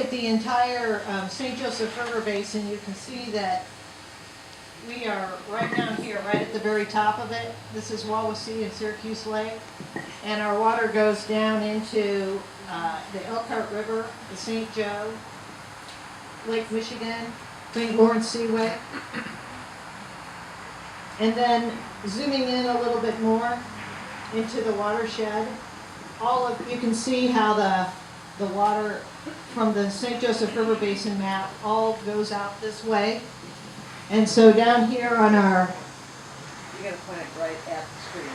at the entire St. Joseph River Basin, you can see that we are right down here, right at the very top of it. This is Wawasee and Syracuse Lake. And our water goes down into the Elkhart River, the St. Joe, Lake Michigan, St. Lawrence Seaway. And then zooming in a little bit more into the watershed, you can see how the water from the St. Joseph River Basin map all goes out this way. And so down here on our... You gotta point it right at the screen.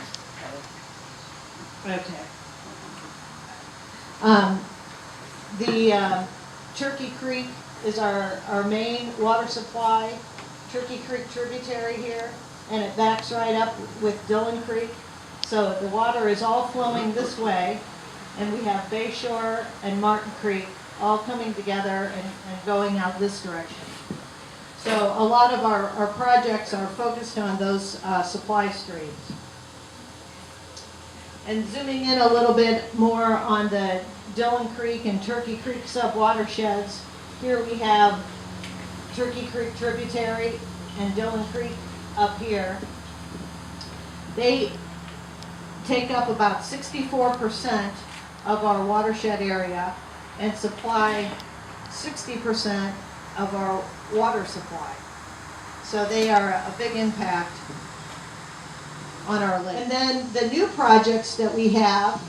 The Turkey Creek is our main water supply, Turkey Creek tributary here, and it backs right up with Dillon Creek. So the water is all flowing this way, and we have Bayshore and Martin Creek all coming together and going out this direction. So a lot of our projects are focused on those supply streams. And zooming in a little bit more on the Dillon Creek and Turkey Creek sub-watersheds, here we have Turkey Creek tributary and Dillon Creek up here. They take up about 64% of our watershed area and supply 60% of our water supply. So they are a big impact on our lake. And then the new projects that we have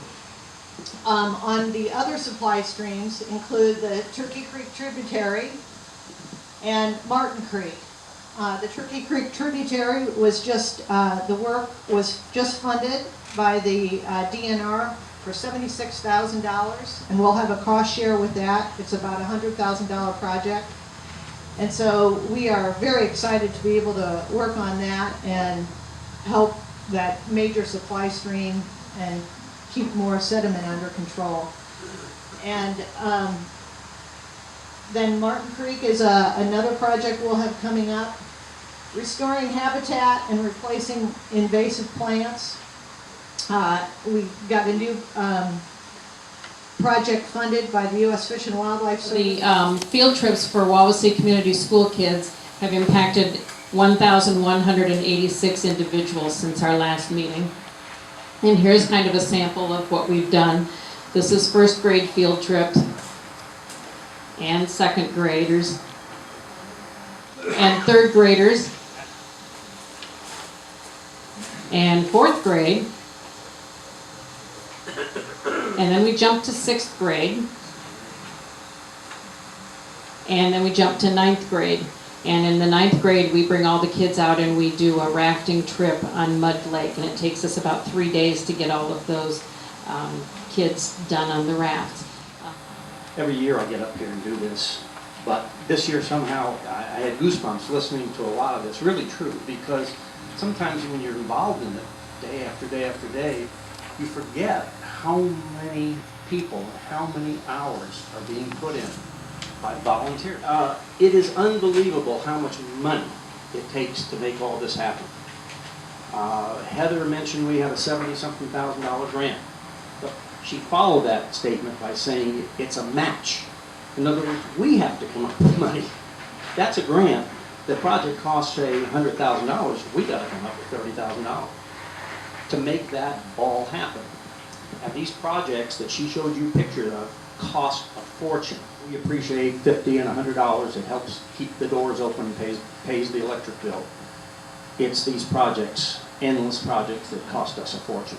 on the other supply streams include the Turkey Creek tributary and Martin Creek. The Turkey Creek tributary was just, the work was just funded by the DNR for $76,000, and we'll have a cost share with that. It's about a $100,000 project. And so we are very excited to be able to work on that and help that major supply stream and keep more sediment under control. And then Martin Creek is another project we'll have coming up. Restoring habitat and replacing invasive plants. We got a new project funded by the U.S. Fish and Wildlife Service. The field trips for Wawasee Community School kids have impacted 1,186 individuals since our last meeting. And here's kind of a sample of what we've done. This is first grade field trips and second graders and third graders and fourth grade. And then we jump to sixth grade. And then we jump to ninth grade. And in the ninth grade, we bring all the kids out and we do a rafting trip on Mud Lake. And it takes us about 3 days to get all of those kids done on the rafts. Every year I get up here and do this, but this year somehow I had goosebumps listening to a lot of this. Really true, because sometimes when you're involved in it day after day after day, you forget how many people, how many hours are being put in by volunteers. It is unbelievable how much money it takes to make all this happen. Heather mentioned we have a $70-something thousand grant. But she followed that statement by saying it's a match. In other words, we have to come up with money. That's a grant. The project costs, say, $100,000. We got to come up with $30,000 to make that all happen. And these projects that she showed you pictures of cost a fortune. We appreciate $50 and $100. It helps keep the doors open and pays the electric bill. It's these projects, endless projects, that cost us a fortune.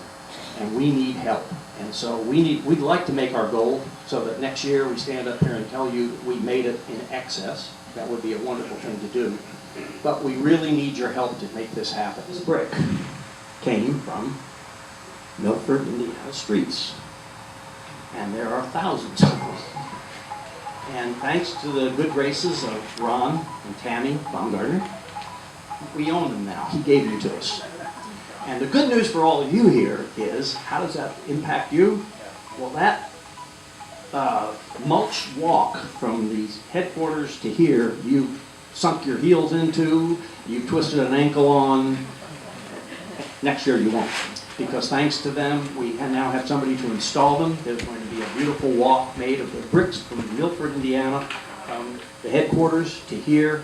And we need help. And so we'd like to make our goal so that next year we stand up here and tell you that we made it in excess. That would be a wonderful thing to do. But we really need your help to make this happen. This brick came from Milford, Indiana streets. And there are thousands of them. And thanks to the good graces of Ron and Tammy Baumgartner, we own them now. He gave them to us. And the good news for all of you here is, how does that impact you? Well, that mulch walk from the headquarters to here, you sunk your heels into, you twisted an ankle on. Next year you won't. because thanks to them, we now have somebody to install them. There's going to be a beautiful walk made of the bricks from Milford, Indiana, the headquarters to here,